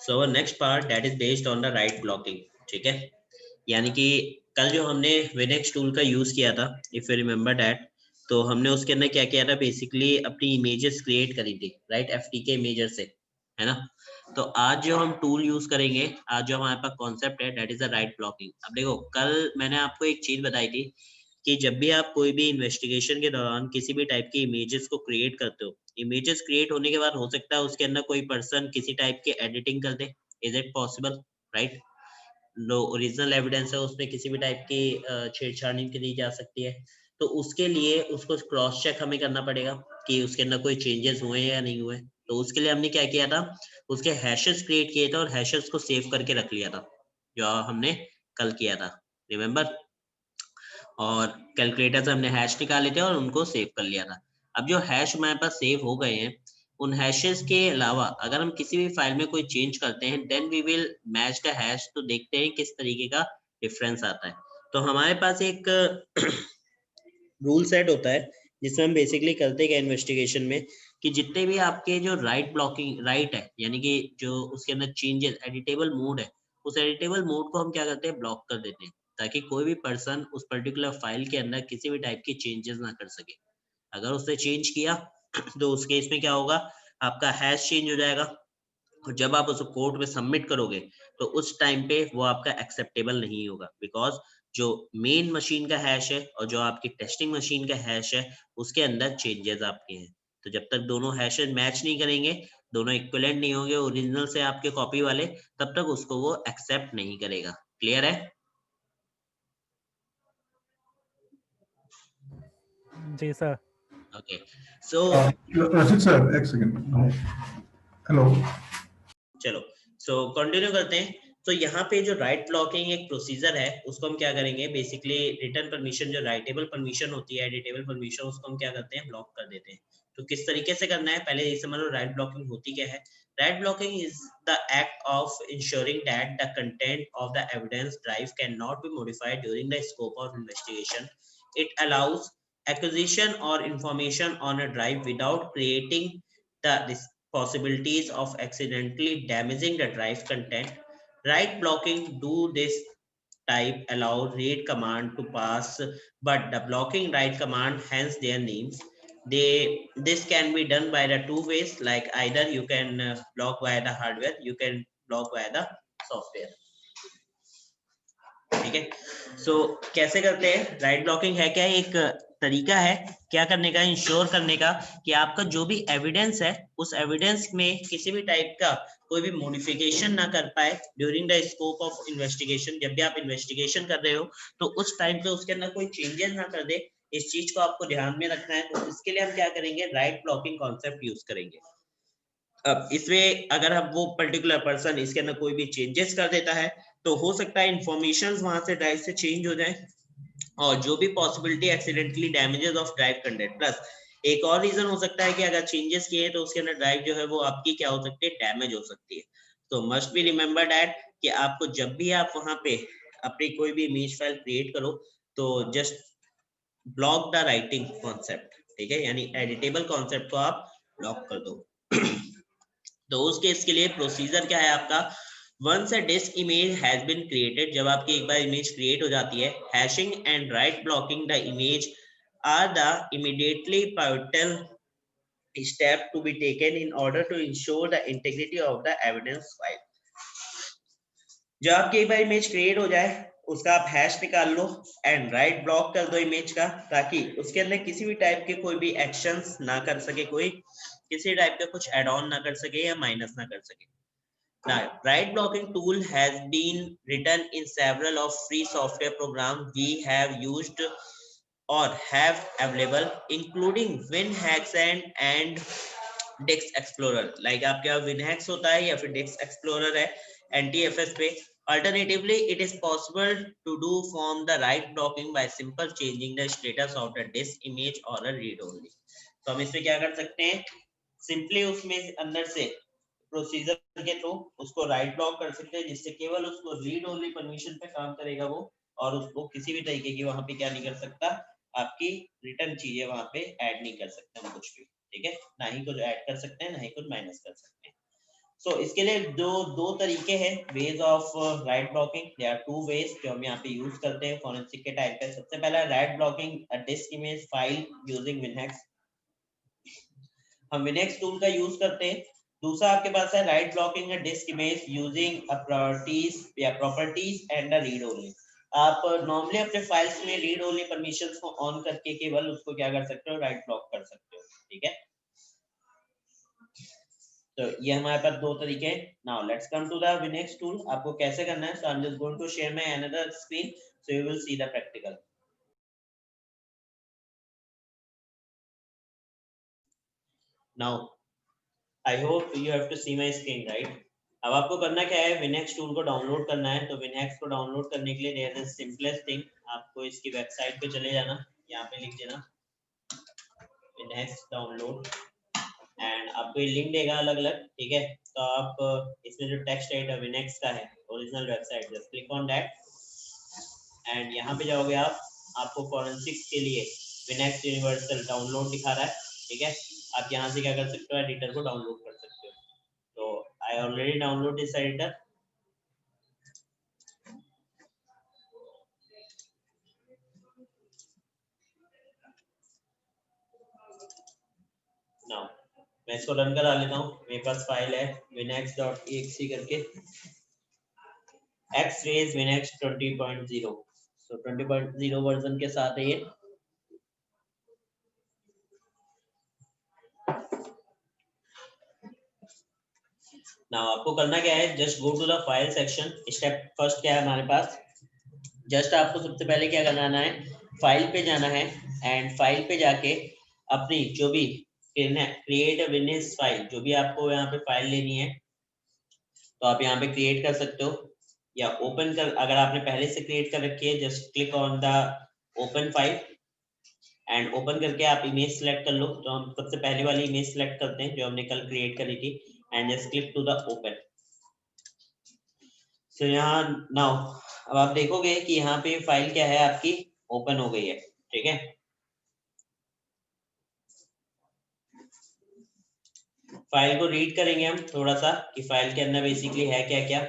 So next part that is based on the right blocking. ठीक है, यानी कि कल जो हमने विनेक्स टूल का यूज किया था, इफ यू रिमेम्बर दैट, तो हमने उसके अंदर क्या किया था, बेसिकली अपनी इमेजेस क्रिएट करी थी, राइट, एफटीके इमेजर से, है ना। तो आज जो हम टूल यूज करेंगे, आज जो हमारे पास कॉन्सेप्ट है that is the right blocking. अब देखो, कल मैंने आपको एक चीज बताई थी कि जब भी आप कोई भी इन्वेस्टिगेशन के दौरान किसी भी टाइप की इमेजेस को क्रिएट करते हो, इमेजेस क्रिएट होने के बाद हो सकता है उसके अंदर कोई पर्सन किसी टाइप की एडिटिंग कर दे। Is it possible, right? No original evidence है, उसमें किसी भी टाइप की छेड़छाड़ नहीं करी जा सकती है। तो उसके लिए उसको क्रॉस चेक हमें करना पड़ेगा कि उसके अंदर कोई चेंजेस हुए या नहीं हुए। तो उसके लिए हमने क्या किया था, उसके हैशेस क्रिएट किए थे और हैशेस को सेव करके रख लिया था, जो हमने कल किया था, रिमेम्बर। और कैलकुलेटर से हमने हैश निकाले थे और उनको सेव कर लिया था। अब जो हैश हमारे पास सेव हो गए हैं, उन हैशेस के अलावा अगर हम किसी भी फाइल में कोई चेंज करते हैं, then we will match the hash, तो देखते हैं किस तरीके का डिफरेंस आता है। तो हमारे पास एक रूल सेट होता है जिसमें हम बेसिकली करते हैं इन्वेस्टिगेशन में कि जितने भी आपके जो राइट ब्लॉकिंग राइट है, यानी कि जो उसके अंदर चेंजेस एडिटेबल मोड है, उस एडिटेबल मोड को हम क्या करते हैं, ब्लॉक कर देते हैं, ताकि कोई भी पर्सन उस पर्टिकुलर फाइल के अंदर किसी भी टाइप की चेंजेस ना कर सके। अगर उसने चेंज किया तो उस केस में क्या होगा, आपका हैश चेंज हो जाएगा, और जब आप उसको कोर्ट में सबमिट करोगे तो उस टाइम पे वो आपका एक्सेप्टेबल नहीं होगा, बिकॉज जो मेन मशीन का हैश है और जो आपकी टेस्टिंग मशीन का हैश है, उसके अंदर चेंजेस आपके हैं। तो जब तक दोनों हैशेस मैच नहीं करेंगे, दोनों इक्विवेलेंट नहीं होंगे ओरिजिनल से आपके कॉपी वाले, तब तक उसको वो एक्सेप्ट नहीं करेगा। क्लियर है? जी सर। ओके, सो Rashid sir, एक सेकंड। हेलो। चलो, सो कंटिन्यू करते हैं। तो यहाँ पे जो राइट ब्लॉकिंग एक प्रोसीजर है, उसको हम क्या करेंगे, बेसिकली रिटर्न परमिशन, जो राइटेबल परमिशन होती है, एडिटेबल परमिशन, उसको हम क्या करते हैं, ब्लॉक कर देते हैं। तो किस तरीके से करना है, पहले ये समझ लो राइट ब्लॉकिंग होती क्या है। Right blocking is the act of ensuring that the content of the evidence drive can not be modified during the scope of investigation. It allows acquisition or information on a drive without creating the possibilities of accidentally damaging the drive content. Write blocking do this type allow read command to pass, but the blocking write command, hence their names. This can be done by the two ways, like either you can block via the hardware, you can block via the software. ठीक है, सो कैसे करते हैं, right blocking है क्या, एक तरीका है क्या करने का, इंश्योर करने का कि आपका जो भी एविडेंस है, उस एविडेंस में किसी भी टाइप का कोई भी मॉडिफिकेशन ना कर पाए during the scope of investigation. जब भी आप इन्वेस्टिगेशन कर रहे हो तो उस टाइम पे उसके अंदर कोई चेंजेस ना कर दे, इस चीज को आपको ध्यान में रखना है। तो इसके लिए हम क्या करेंगे, राइट ब्लॉकिंग कॉन्सेप्ट यूज करेंगे। अब इसमें अगर हम वो पर्टिकुलर पर्सन इसके अंदर कोई भी चेंजेस कर देता है, तो हो सकता है इंफॉर्मेशन वहां से ड्राइव से चेंज हो जाए, और जो भी possibility accidentally damages of drive content, plus एक और रीजन हो सकता है कि अगर चेंजेस किए तो उसके अंदर ड्राइव जो है वो आपकी क्या हो सकती है, डैमेज हो सकती है। तो मस्ट बी रिमेम्बर दैट कि आपको जब भी आप वहां पे अपनी कोई भी इमेज फाइल क्रिएट करो, तो just block the writing concept. ठीक है, यानी एडिटेबल कॉन्सेप्ट को आप ब्लॉक कर दो। तो उस केस के लिए प्रोसीजर क्या है आपका, once a disk image has been created, जब आपकी एक बार इमेज क्रिएट हो जाती है, hashing and write blocking the image are the immediately pivotal step to be taken in order to ensure the integrity of the evidence file. जब आपकी एक बार इमेज क्रिएट हो जाए, उसका आप हैश निकाल लो एंड राइट ब्लॉक कर दो इमेज का, ताकि उसके अंदर किसी भी टाइप के कोई भी एक्शंस ना कर सके, कोई किसी टाइप का कुछ एड ऑन ना कर सके या माइनस ना कर सके। Now, right blocking tool has been written in several of free software programs we have used or have available, including WinHacks and Dex Explorer. Like आपके यहाँ WinHacks होता है या फिर Dex Explorer है NTFS पे। Alternatively, it is possible to do from the right blocking by simple changing the status of the disk image or a read only. तो हम इसमें क्या कर सकते हैं, सिंपली उसमें अंदर से प्रोसीजर के थ्रू उसको राइट ब्लॉक कर सकते हैं, जिससे केवल उसको रीड ओनली परमिशन पे काम करेगा वो, और उसको किसी भी तरीके की वहां पे क्या नहीं कर सकता, आपकी रिटर्न चीजें वहां पे ऐड नहीं कर सकते हम कुछ भी। ठीक है, ना ही कुछ ऐड कर सकते हैं, ना ही कुछ माइनस कर सकते हैं। सो इसके लिए दो तरीके हैं ways of write blocking. There are two ways जो हम यहाँ पे यूज करते हैं फॉरेंसिक के टाइप पे। सबसे पहला राइट ब्लॉकिंग अ डिस्क इमेज फाइल यूजिंग विनहेक्स, हम विनहेक्स टूल का यूज करते हैं। दूसरा आपके पास है right blocking a disk image using a properties and a read only. आप नॉर्मली अपने फाइल्स में रीड ओनली परमिशंस को ऑन करके केवल उसको क्या कर सकते हो, राइट ब्लॉक कर सकते हो, ठीक है। तो ये हमारे पास दो तरीके हैं। Now let's come to the WinHex tool. आपको कैसे करना है, so I am just going to share my another screen so you will see the practical. Now I hope you have to see my screen right. अब आपको करना क्या है, विनहेक्स tool को डाउनलोड करना है। तो विनहेक्स को डाउनलोड करने के लिए देयर इज सिंपलेस्ट थिंग, आपको इसकी वेबसाइट पे चले जाना, यहाँ पे लिख देना विनहेक्स डाउनलोड एंड आपको ये लिंक देगा अलग अलग, ठीक है। तो आप इसमें जो टेक्स्ट है विनहेक्स का है original website, just click on that and यहाँ पे जाओगे आप, आपको फॉरेंसिक्स के लिए विनहेक्स यूनिवर्सल डाउनलोड दिखा रहा है, ठीक है। आप यहाँ से क्या कर सकते हो, एडिटर को डाउनलोड कर सकते हो। तो I already download this editor. Now मैं इसको रन करा लेता हूँ। मेरे पास फाइल है winx.exe करके xrays winx 20.0, सो 20.0 वर्जन के साथ है ये। नाउ आपको करना क्या है, just go to the file section. Step first क्या है हमारे पास, जस्ट आपको सबसे पहले क्या करना है, फाइल पे जाना है एंड फाइल पे जाके अपनी जो भी क्रिएट अ विनहेक्स फाइल, जो भी आपको यहाँ पे फाइल लेनी है तो आप यहाँ पे क्रिएट कर सकते हो या ओपन कर, अगर आपने पहले से क्रिएट कर रखी है just click on the open file and open करके आप इमेज सेलेक्ट कर लो। तो हम सबसे पहले वाली इमेज सेलेक्ट करते हैं जो हमने कल क्रिएट करी थी and just click to the open. So यहाँ नाउ अब आप देखोगे कि यहाँ पे फाइल क्या है आपकी ओपन हो गई है, ठीक है। फाइल को रीड करेंगे हम थोड़ा सा कि फाइल के अंदर बेसिकली है क्या क्या।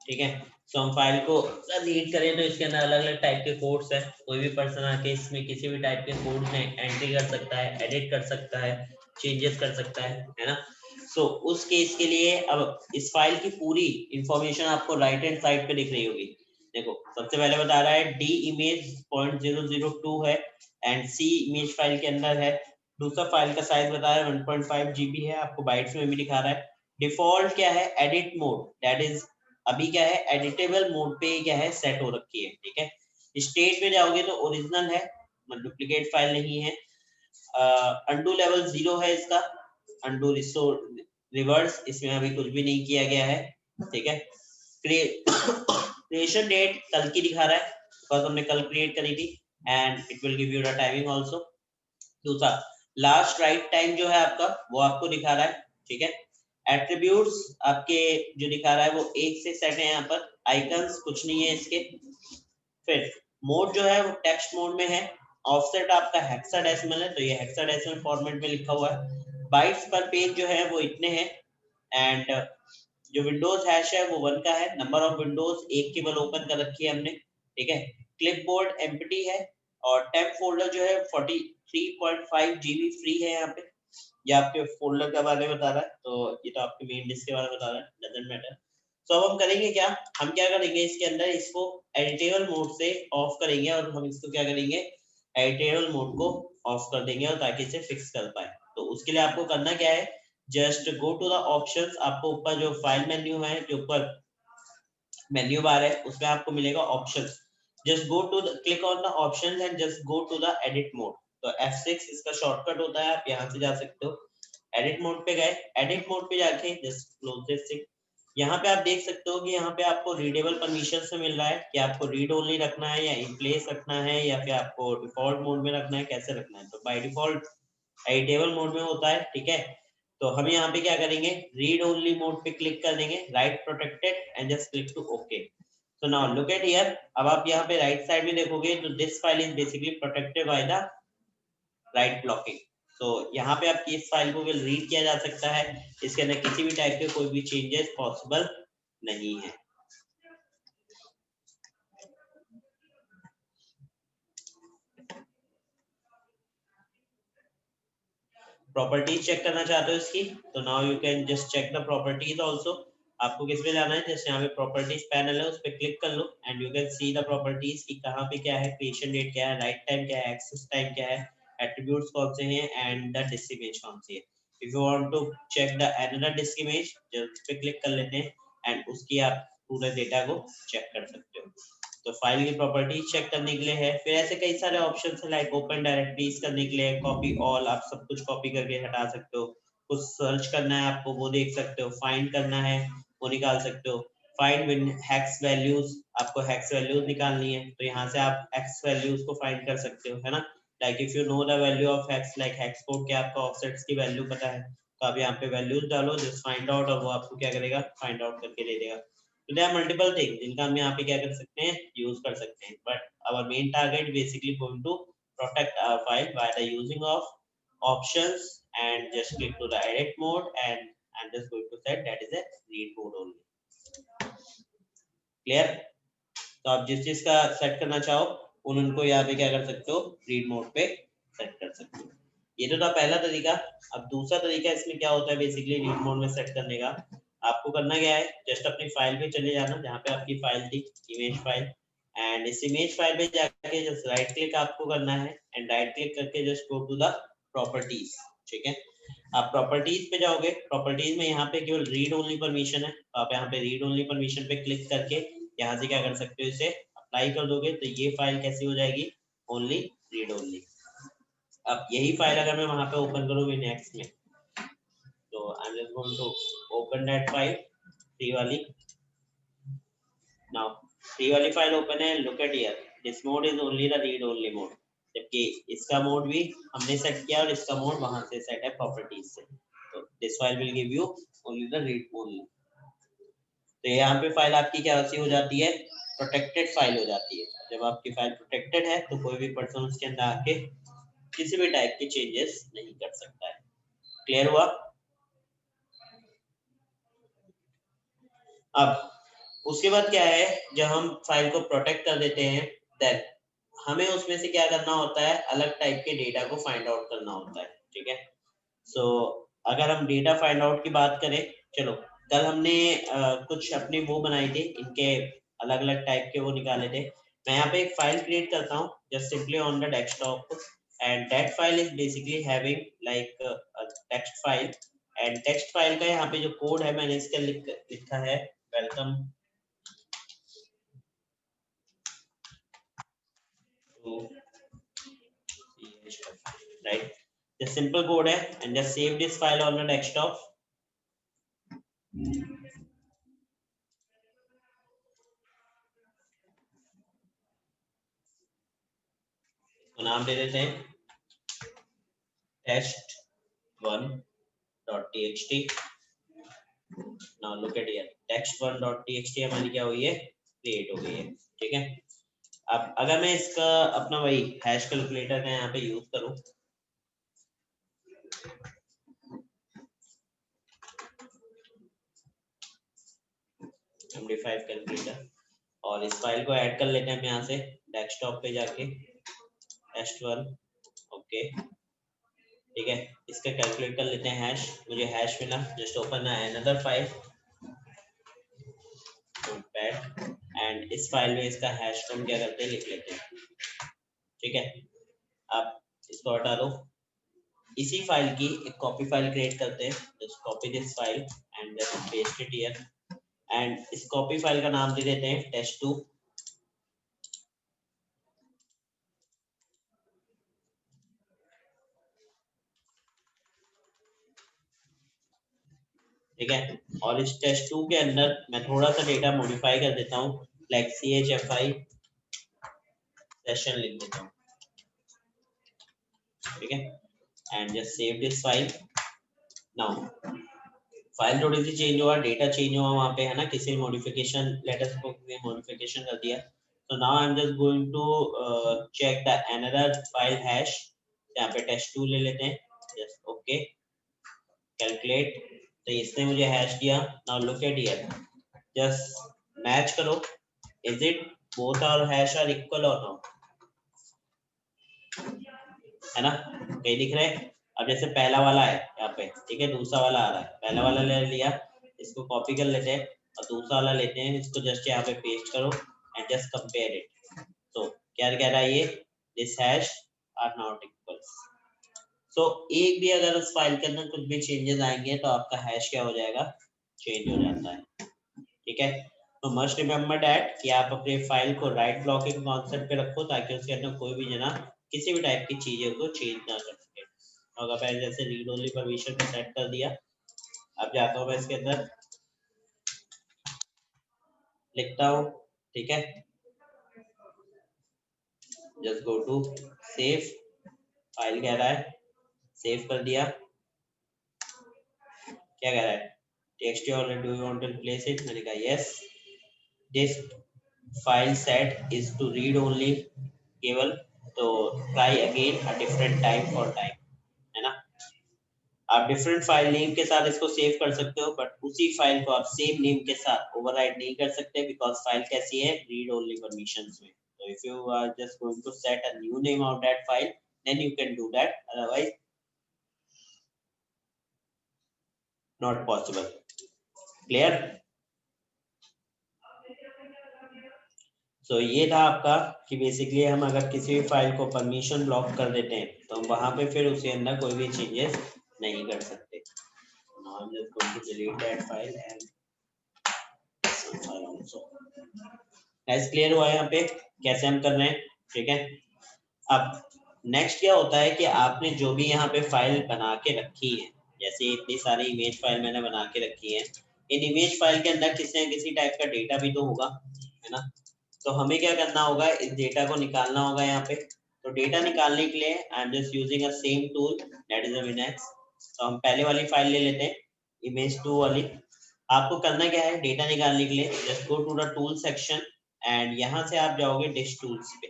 ठीक है, सो हम फाइल को रीड करें तो इसके अंदर अलग अलग टाइप के कोड्स है। कोई भी पर्सन आके इसमें किसी भी टाइप के कोड में एंट्री कर सकता है, एडिट कर सकता है, चेंजेस कर सकता है ना। सो उस केस के लिए अब इस फाइल की पूरी इंफॉर्मेशन आपको राइट हैंड साइड पे दिख रही होगी। देखो सबसे पहले बता रहा है डी इमेज 0.002 है एंड सी इमेज फाइल के अंदर है। दूसरा फाइल का साइज बता रहा है 1.5 GB है, आपको बाइट्स में भी दिखा रहा है। डिफॉल्ट क्या है, एडिट मोड, दैट इज अभी क्या है एडिटेबल मोड पे क्या है सेट हो रखी है, ठीक है। स्टेट पे जाओगे तो ओरिजिनल है, डुप्लीकेट फाइल नहीं है। अंडू लेवल 0 है इसका, अंडू रिस्टोर रिवर्स इसमें अभी कुछ भी नहीं किया गया है, ठीक है। क्रिएशन डेट कल की दिखा रहा है बिकॉज हमने कल क्रिएट करी थी and it will give you the timing also. दूसरा लास्ट राइट टाइम जो है आपका वो आपको दिखा रहा है, ठीक है। एट्रीब्यूट्स आपके जो दिखा रहा है वो एक से सेट है, यहाँ पर आइकन्स कुछ नहीं है इसके। फिर मोड जो है वो टेक्स्ट मोड में है। ऑफसेट आपका हेक्साडेसिमल है तो ये हेक्साडेसिमल फॉर्मेट में लिखा हुआ है। बाइट्स पर पेज जो है वो इतने हैं एंड जो विंडोज हैश है वो 1 का है। नंबर ऑफ विंडोज एक केवल ओपन कर रखी है हमने, ठीक है। क्लिपबोर्ड एम्प्टी है और टेम्प फोल्डर जो है 43.5 GB फ्री है यहाँ पे। ये आपके फोल्डर के बारे में बता रहा है, तो ये तो आपके मेन डिस्क के बारे में बता रहा है, डजंट मैटर। तो अब हम करेंगे क्या, हम क्या करेंगे इसके अंदर इसको एडिटेबल मोड से ऑफ करेंगे और हम इसको क्या करेंगे एडिटेबल मोड को ऑफ कर देंगे और ताकि इसे फिक्स कर पाए। तो उसके लिए आपको करना क्या है, just go to the options. आपको ऊपर जो फाइल मेन्यू है, जो ऊपर मेन्यू बार है उसमें आपको मिलेगा options. Just go to click on the options and just go to the edit mode. तो F6 इसका शॉर्टकट होता है, आप यहाँ से जा सकते हो। एडिट मोड पे गए, एडिट मोड पे जाके जस्ट क्लोज दिस थिंग। यहाँ पे आप देख सकते हो कि यहाँ पे आपको रीडेबल परमिशन से मिल रहा है कि आपको रीड ओनली रखना है या इन प्लेस रखना है या फिर आपको डिफॉल्ट मोड में रखना है, कैसे रखना है। तो बाय डिफॉल्ट एडिटेबल मोड में होता है, ठीक है। तो हम यहाँ पे क्या करेंगे, रीड ओनली मोड पे क्लिक कर देंगे, write protected and just click to okay. So now look at here, अब आप यहाँ पे राइट साइड में देखोगे तो this file is basically protected by the right blocking. तो यहाँ पे आपकी इस फाइल को विल रीड किया जा सकता है, इसके अंदर किसी भी टाइप के कोई भी चेंजेस पॉसिबल नहीं है। प्रॉपर्टीज चेक करना चाहते हो इसकी, तो now you can just check the properties also. आपको किस पे जाना है, जैसे यहाँ पे प्रॉपर्टीज पैनल है उस पे क्लिक कर लो and you can see the properties की कहाँ पे क्या है, क्रिएशन डेट क्या है, राइट टाइम क्या है, एक्सेस टाइम क्या है, एट्रीब्यूट्स कौन से हैं एंड द डिस्क इमेज कौन सी है। If you want to check the another disk image, just पे क्लिक कर लेते हैं एंड उसकी आप पूरे डेटा को चेक कर सकते हो। तो फाइल की प्रॉपर्टीज चेक करने के लिए है, फिर ऐसे कई सारे ऑप्शंस है लाइक ओपन डायरेक्टरीज करने के लिए, कॉपी ऑल, आप सब कुछ कॉपी करके हटा सकते हो, कुछ सर्च करना है आपको वो देख सकते हो, फाइंड करना है वो निकाल सकते हो, फाइंड विद हेक्स वैल्यूज, आपको हेक्स वैल्यूज निकालनी है तो यहाँ से आप हेक्स वैल्यूज को फाइंड कर सकते हो, है ना। Like if you know the value of hex, like hex code के आपका ऑफसेट्स की वैल्यू पता है तो आप यहाँ पे वैल्यूज डालो, जस्ट फाइंड आउट, और वो आपको क्या करेगा, फाइंड आउट करके दे देगा। So there are multiple things जिनका हम यहाँ पे क्या कर सकते हैं, यूज कर सकते हैं, but our main target basically going to protect our file by the using of options and just click to the edit mode and I'm just going to set that is a read mode only. Clear? तो आप जिस चीज का set करना चाहो उनको यहाँ पे क्या कर सकते हो, रीड मोड पे सेट कर सकते हो। ये तो था पहला तरीका। अब दूसरा तरीका इसमें क्या होता है बेसिकली रीड मोड में सेट करने का, आपको करना क्या है, जस्ट अपनी फाइल पे चले जाना जहाँ पे आपकी फाइल थी, इमेज फाइल, एंड इस इमेज फाइल पे जाके जस्ट राइट क्लिक आपको करना है एंड राइट क्लिक करके just go to the properties. ठीक है, आप प्रॉपर्टीज पे जाओगे, प्रॉपर्टीज में यहाँ पे केवल रीड ओनली परमिशन है, तो आप यहाँ पे रीड ओनली परमिशन पे क्लिक करके यहाँ से क्या कर सकते हो, इसे अप्लाई कर दोगे तो ये फाइल कैसी हो जाएगी, ओनली रीड ओनली। अब यही फाइल अगर मैं वहां पे ओपन करूँ नेक्स्ट में, तो I am just going to open that file, free वाली। नाउ फ्री वाली फाइल ओपन है, look at here, this mode is only the read only mode, जबकि इसका मोड भी हमने सेट किया और इसका मोड वहां से सेट है प्रॉपर्टीज से, तो this file will give you only the read only. तो यहाँ पे फाइल आपकी क्या हो जाती है, प्रोटेक्टेड फाइल हो जाती है। जब आपकी फाइल प्रोटेक्टेड है तो कोई भी पर्सन उसके अंदर आके किसी भी टाइप के चेंजेस नहीं कर सकता है। क्लियर हुआ? अब उसके बाद क्या है, जब हम फाइल को प्रोटेक्ट कर देते हैं देन हमें उसमें से क्या करना होता है, अलग टाइप के डेटा को फाइंड आउट करना होता है। ठीक है, सो अगर हम डेटा फाइंड आउट की बात करें, चलो कल हमने कुछ अपने वो बनाए थे, इनके अलग अलग टाइप के वो निकाले थे। मैं यहाँ पे एक फाइल क्रिएट करता हूँ just simply on the desktop, and that file is basically having like text file, and text file का यहाँ पे जो कोड है मैंने इसका लिखा है welcome to write, the simple code है and just save this file on the desktop। तो नाम दे देते हैं test1.txt। now look at here, text1.txt हमारी क्या हुई है, क्रिएट हो गई है। ठीक है, अब अगर मैं इसका अपना वही हैश कैलकुलेटर का यहाँ पे यूज करूं, MD5 कैलकुलेटर, और इस फाइल को ऐड कर लेते हैं हम यहाँ से डेस्कटॉप पे जाके test1। ओके ठीक है, इसका कैलकुलेट कर लेते हैं हैश, मुझे हैश मिला, just open another file notepad and इस फाइल में इसका हैश को हम क्या करते हैं, लिख लेते हैं। ठीक है, आप इसको हटा दो, इसी फाइल की एक कॉपी फाइल क्रिएट करते हैं, just copy this file and just paste it here, and इस कॉपी फाइल का नाम दे देते हैं test2। ठीक है, और इस test2 के अंदर मैं थोड़ा सा डेटा मॉडिफाई कर देता हूँ, लाइक chfi सेशन लिख देता हूँ। ठीक है, and just save this file. Now file थोड़ी सी चेंज हुआ, डेटा चेंज हुआ वहाँ पे, है ना, किसी मॉडिफिकेशन, लेटेस्ट बुक में मॉडिफिकेशन कर दिया। तो now I am just going to check the another file hash. यहाँ पे test2 ले लेते हैं, जस्ट ओके, कैलकुलेट। तो इसने मुझे हैश दिया। Now look at here, just match करो, is it both are hash are equal और नॉट, है ना, कहीं दिख रहा है। अब जैसे पहला वाला है यहाँ पे, ठीक है, दूसरा वाला आ रहा है, पहला वाला ले लिया, इसको कॉपी कर लेते हैं और दूसरा वाला लेते हैं, इसको जस्ट यहाँ पे पेस्ट करो एंड जस्ट कंपेयर इट। तो क्या कह रहा है ये, this hash are not equals. So एक भी अगर उस फाइल के अंदर कुछ भी चेंजेस आएंगे तो आपका हैश क्या हो जाएगा, चेंज हो जाता है, ठीक है। तो मस्ट रिमेम्बर दैट कि आप अपने फाइल को राइट ब्लॉकिंग कॉन्सेप्ट पे रखो ताकि उसके अंदर कोई भी जना किसी भी टाइप की चीजें को चेंज ना कर सके। अगर मैं जैसे रीड ओनली परमिशन पे सेट कर दिया, अब जाता हूँ मैं इसके अंदर लिखता हूँ, ठीक है, just go to save, file कह रहा है, सेव कर दिया, क्या कह रहा है, text already do you want to replace it, मैंने कहा yes, this file set is to read only केवल, तो try again a different time for time, है ना। आप डिफरेंट फाइल नेम के साथ इसको सेव कर सकते हो, बट उसी फाइल को आप सेम नेम के साथ ओवरराइट नहीं कर सकते, बिकॉज फाइल कैसी है, रीड ओनली परमिशंस में। तो if you are just going to set a new name of that file, then you can do that, otherwise not possible. Clear? तो ये था आपका कि बेसिकली हम अगर किसी भी फाइल को परमिशन ब्लॉक कर देते हैं तो वहां पे फिर उसके अंदर कोई भी चेंजेस नहीं कर सकते। Now I'm just going to delete that file and some file also. Guys, clear हुआ है यहाँ पे कैसे हम कर रहे हैं, ठीक है। अब नेक्स्ट क्या होता है कि आपने जो भी यहाँ पे फाइल बना के रखी है, जैसे इतनी सारी इमेज फाइल मैंने बना के रखी है, इन इमेज फाइल के अंदर किसी न किसी टाइप का डेटा भी तो होगा, है ना। तो हमें क्या करना होगा, इस डेटा को निकालना होगा यहाँ पे। तो डेटा निकालने के लिए आई am just using a same tool, that is Winx। तो हम पहले वाली फाइल ले लेते हैं, image2 वाली। आपको करना क्या है डेटा निकालने के लिए, just go to the tool section and यहाँ से आप जाओगे डिश टूल्स पे।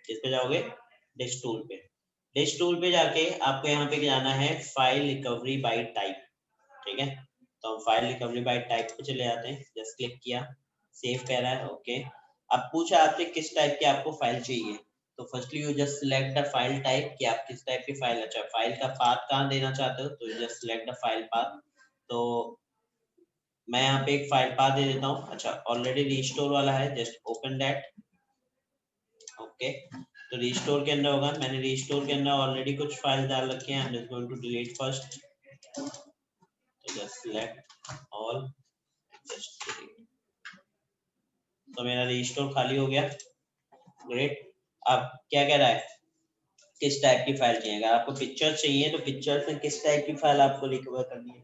किस पे जाओगे, डिश टूल पे। डिश टूल पे जाके आपको यहाँ पे जाना है फाइल रिकवरी बाय टाइप, ठीक है। तो हम फाइल रिकवरी बाय टाइप पे चले जाते हैं, जस्ट क्लिक किया, सेव कह रहा है, ओके। अब पूछा आपसे किस टाइप की आपको फाइल चाहिए, तो firstly you just select the file type कि आप किस टाइप की फाइल, अच्छा फाइल का पाथ कहाँ देना चाहते हो, तो you just select the file path. तो मैं यहाँ पे एक फाइल पाथ दे देता हूँ, अच्छा ऑलरेडी रिस्टोर वाला है, जस्ट ओपन दैट, ओके। तो रिस्टोर के अंदर होगा, मैंने रिस्टोर के अंदर ऑलरेडी कुछ फाइल डाल रखे हैं, I am just going to delete first, तो just select all, just delete. तो मेरा रिस्टोर खाली हो गया, ग्रेट। अब क्या कह रहा है, किस टाइप की फाइल चाहिए, अगर आपको पिक्चर चाहिए तो पिक्चर में किस टाइप की फाइल आपको रिकवर करनी है,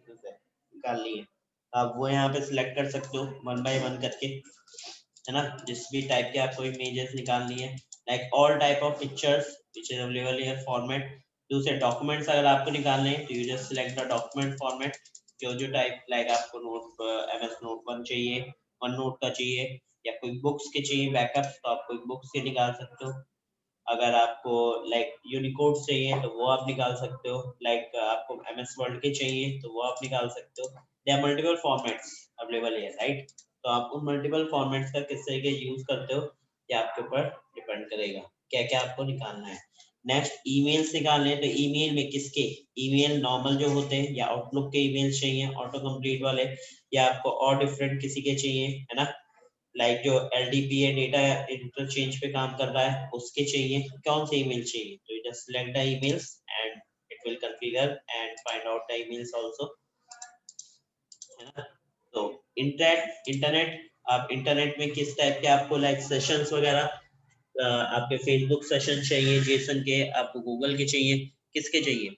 निकालनी है, आप वो यहाँ पे सिलेक्ट कर सकते हो वन बाय वन करके, है ना। जिस भी टाइप के आपको इमेजेस निकालनी है, like all type of pictures which is available here format. दूसरे डॉक्यूमेंट्स अगर आपको निकालने हैं तो you just select the document format, जो टाइप, लाइक आपको नोट MS नोट 1 चाहिए, वन नोट का चाहिए, या कोई बुक्स के चाहिए बैकअप, तो आप कोई बुक्स के निकाल सकते हो। अगर आपको लाइक यूनिकोड चाहिए तो वो आप निकाल सकते हो, लाइक आपको MS वर्ड के चाहिए तो वो आप निकाल सकते हो। There are multiple formats available है, राइट। तो आप उन मल्टीपल फॉर्मेट्स का किस तरीके यूज करते हो ये आपके ऊपर डिपेंड करेगा, क्या क्या आपको निकालना है। नेक्स्ट ईमेल्स निकालने हैं, तो ईमेल में किसके, ईमेल नॉर्मल जो होते हैं या आउटलुक के ईमेल्स चाहिए ऑटो कंप्लीट वाले, या आपको और डिफरेंट किसी के चाहिए, है ना, लाइक जो LDPA डेटा इंटरचेंज पे काम कर रहा है उसके चाहिए, कौन से ईमेल चाहिए, तो you just select the emails and it will configure and find out the emails also, है ना। तो इंटरनेट, आप इंटरनेट में किस टाइप के आपको लाइक सेशंस वगैरह, आपके फेसबुक सेशन चाहिए जेसन के, आपको गूगल के चाहिए, किसके चाहिए।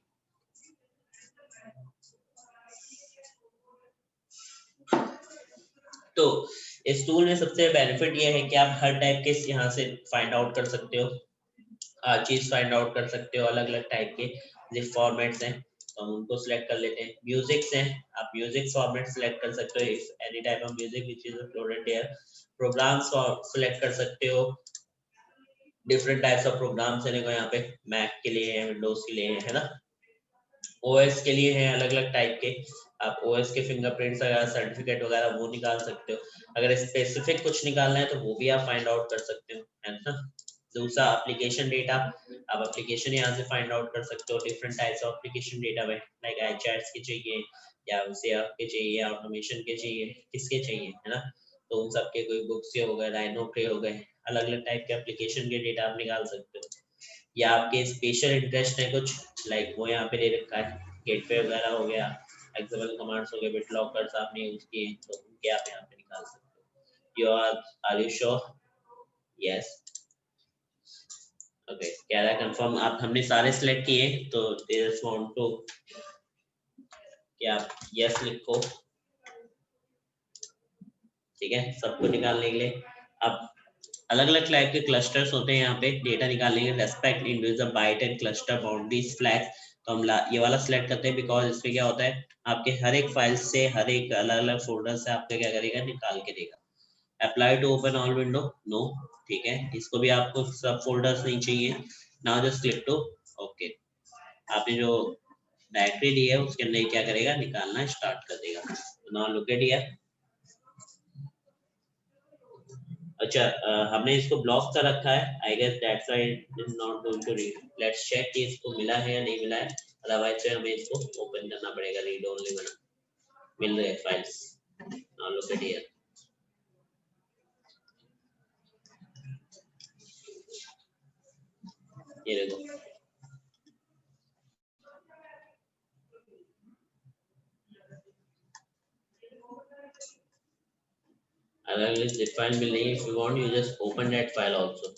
तो इस टूल में सबसे बेनिफिट ये है कि आप हर टाइप के यहाँ से फाइंड आउट कर सकते हो, चीज फाइंड आउट कर सकते हो, अलग अलग टाइप के जिस फॉर्मेट्स हैं। तो हम उनको सिलेक्ट कर लेते हैं। म्यूजिक्स हैं, आप म्यूजिक फॉर्मेट सिलेक्ट कर सकते हो, any type of music which is uploaded there. Programs select कर सकते हो, डिफरेंट टाइप्स ऑफ प्रोग्राम्स है देखो यहाँ पे, मैक के लिए है, विंडोज के लिए है ना, ओएस के लिए है अलग अलग टाइप के। आप ओएस के फिंगरप्रिंट्स वगैरह सर्टिफिकेट वगैरह वो निकाल सकते हो। अगर स्पेसिफिक कुछ निकालना है तो वो भी आप फाइंड आउट कर सकते हो, है ना। दूसरा एप्लीकेशन डेटा, आप एप्लीकेशन यहाँ से फाइंड आउट कर सकते हो। Different types of application data में लाइक iChats के चाहिए या CF के चाहिए, ऑटोमेशन के चाहिए, किसके चाहिए, है ना। तो उन सब के कोई बुक्स के हो गए, राइनो के हो गए, अलग अलग टाइप के एप्लीकेशन के डेटा आप निकाल सकते हो। या आपके स्पेशल इंटरेस्ट है कुछ, लाइक वो यहाँ पे दे रखा है, गेटवे वगैरह हो गया, एक्सएमएल कमांड्स हो गए, बिटलॉकर्स आपने यूज किए तो उनके आप यहाँ पे निकाल सकते हो। You are you sure? Yes, okay, कह रहा है कंफर्म। आप हमने सारे सिलेक्ट किए तो दे जस्ट वांट टू कि आप यस लिखो, ठीक है, सबको निकालने के लिए। अब अलग अलग टाइप के क्लस्टर्स होते हैं यहाँ पे डेटा निकालने के लिए। Respect individual byte and cluster boundaries flags, तो हम ये वाला सिलेक्ट करते हैं बिकॉज इसमें क्या होता है, आपके हर एक फाइल से, हर एक अलग अलग फोल्डर से आपको क्या करेगा, निकाल के देगा। Apply to open all window, no, ठीक है, इसको भी आपको सब फोल्डर्स नहीं चाहिए। Now just click to okay. आपने जो डायरेक्टरी दी है उसके अंदर क्या करेगा, निकालना स्टार्ट कर देगा। Now look at here. अच्छा, हमने इसको ब्लॉक कर रखा है, I guess that's why it is not going to read. Let's check कि इसको मिला है या नहीं मिला है, अदरवाइज से हमें इसको ओपन करना पड़ेगा, रीड ओनली बना। मिल रहे files, now look at here. ये देखो, अगर this file मिल रही है, if you want you just open that file also।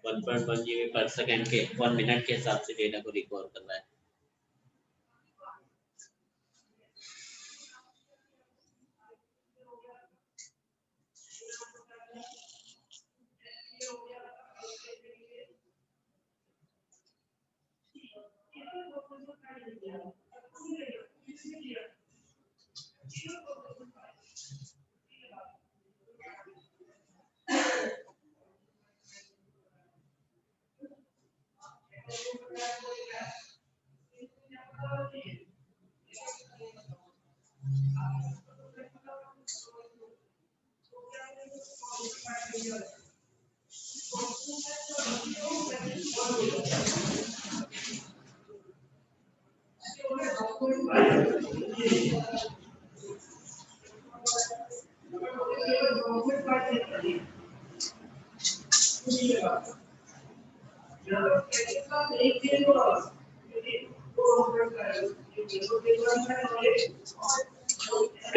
One point one GB पर सेकंड के 1 मिनट के हिसाब से डेटा को रिकॉर्ड कर रहा है।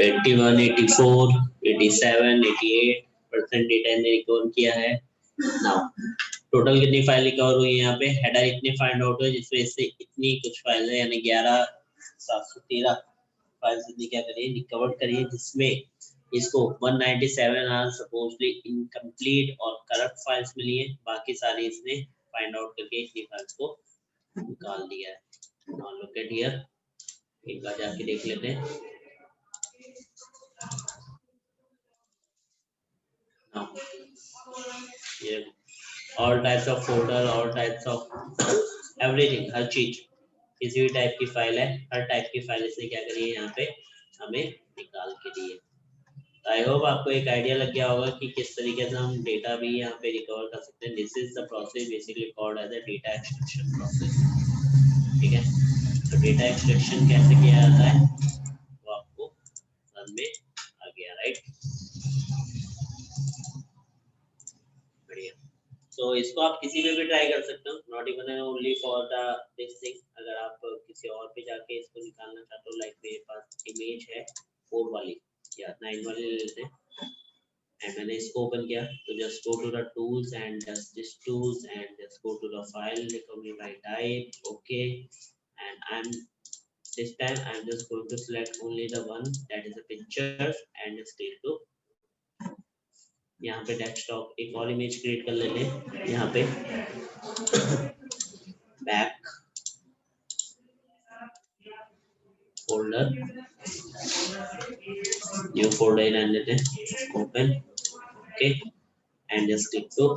एट्टी वन, 84, 87, 88% डेटा ने रिकवर किया है। नाउ टोटल कितनी फाइल रिकवर हुई है यहाँ पे, हेडर इतने फाइंड आउट हुए जिसमें से इतनी कुछ फाइल है, यानी 11,713 फाइल्स इतनी क्या करिए, रिकवर करिए, जिसमें इसको 197 आर सपोजली इनकम्प्लीट और करप्ट फाइल्स मिली है, बाकी सारी इसने फाइंड आउट करके इतनी फाइल्स को निकाल दिया है। नाउ लुक एट हियर, एक बार जाके देख लेते हैं। Now, ये all types of folder, all types of everything, हर चीज, किसी भी टाइप की फाइल है, हर टाइप की फाइल इसने क्या करी है यहाँ पे हमें निकाल के दी है। आई होप आपको एक आइडिया लग गया होगा कि किस तरीके से हम डेटा भी यहाँ पे रिकवर कर सकते हैं। This is the process basically called as a data extraction process, ठीक है। तो डेटा एक्सट्रैक्शन कैसे किया जाता है वो आपको समझ में आ गया, राइट? बढ़िया। तो इसको आप किसी पे भी ट्राई कर सकते हो, not even only for the this thing. अगर आप किसी और पे जाके इसको निकालना चाहते हो, लाइक मेरे पास इमेज है 4 वाली या 9 वाली ले लेते हैं, एंड मैंने इसको ओपन किया तो just go to the tools and just this tools and just go to the file, recognify type, okay, and I am this time I'm just going to select only the one that is the pictures and just click to यहाँ पे desktop एक और image create कर लेते हैं, यहाँ पे back folder, new folder रहने लेते हैं, open, okay, and just click to.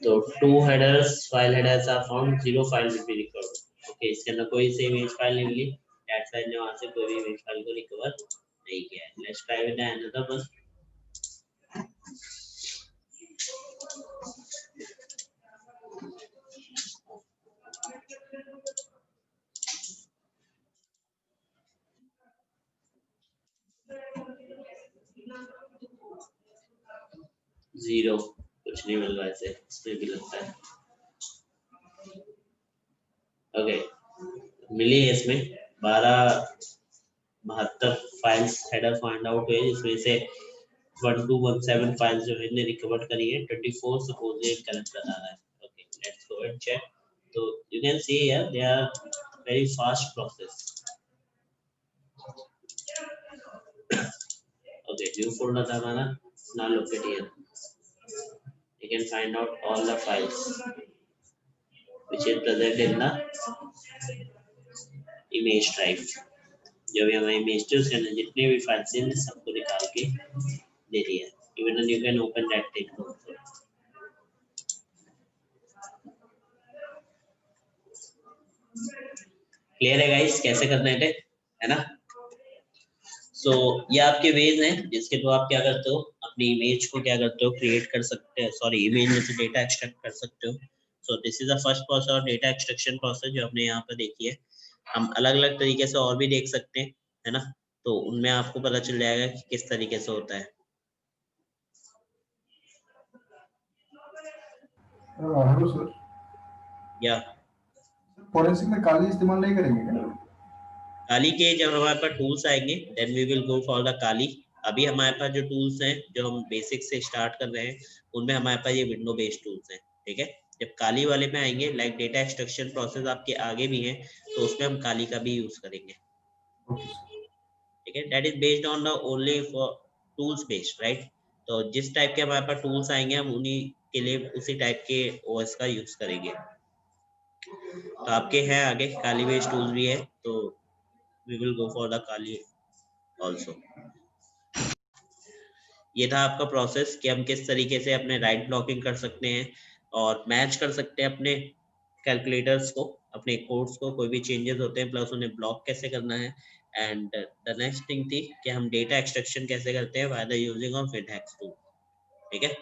तो 2 headers, file headers are found, 0 file will be recovered. Okay, इसके अंदर कोई से इमेज फाइल नहीं मिली, दैट्स व्हाई ने वहां से कोई भी इमेज फाइल को रिकवर नहीं किया है। Let's try with another one. Zero, कुछ नहीं मिल रहा ऐसे, इसमें भी लगता है। ओके, मिली है इसमें 72 फाइल्स हेडर फाइंड आउट हुए, जिसमें से 1217 फाइल्स जो है रिकवर करी है, 24 सपोज ये करेक्ट बता रहा है। Okay, let's go and check. तो you can see here they are very fast process. Okay, new folder था हमारा, now locate here. You can find out all the files which is present in the image drive. जो भी हमारी image थी उसके अंदर जितने भी फाइल्स हैं सबको निकाल के दे दिया। Even you can open that thing also. Clear है गाइस कैसे करना है ना? सो ये आपके वेज हैं जिसके थ्रू आप क्या करते हो, अपनी इमेज को क्या करते हो, क्रिएट कर सकते हैं, सॉरी इमेज में से डेटा एक्सट्रैक्ट कर सकते हो। So this is the first process और डेटा एक्सट्रैक्शन प्रोसेस जो हमने यहाँ पर देखी है। हम अलग अलग तरीके से और भी देख सकते हैं, है ना? तो उनमें आपको पता चल जाएगा कि किस तरीके से होता है। हेलो सर, या फॉरेंसिक में काली इस्तेमाल नहीं करेंगे क्या? काली के जब हमारे पास टूल्स आएंगे then we will go for the Kali. अभी हमारे पास जो टूल्स हैं जो हम बेसिक से स्टार्ट कर रहे हैं उनमें हमारे पास ये विंडो बेस्ड टूल्स हैं, ठीक है। जब काली वाले में आएंगे लाइक डेटा एक्सट्रैक्शन प्रोसेस आपके आगे भी है तो उसमें हम काली का भी यूज करेंगे, ठीक है। That is based on the only for tools based, right. तो जिस टाइप के हमारे पास टूल्स आएंगे हम उन्हीं के लिए उसी टाइप के ओएस का यूज करेंगे। तो आपके हैं आगे काली बेस्ड टूल्स भी है तो we will go for the Kali also. ये था आपका प्रोसेस कि हम किस तरीके से अपने राइट ब्लॉकिंग कर सकते हैं और मैच कर सकते हैं अपने कैलकुलेटर्स को, अपने कोड्स को, कोई भी चेंजेस होते हैं प्लस उन्हें ब्लॉक कैसे करना है। एंड द नेक्स्ट थिंग थी कि हम डेटा एक्सट्रैक्शन कैसे करते हैं by the using of WinHex tool, ठीक है।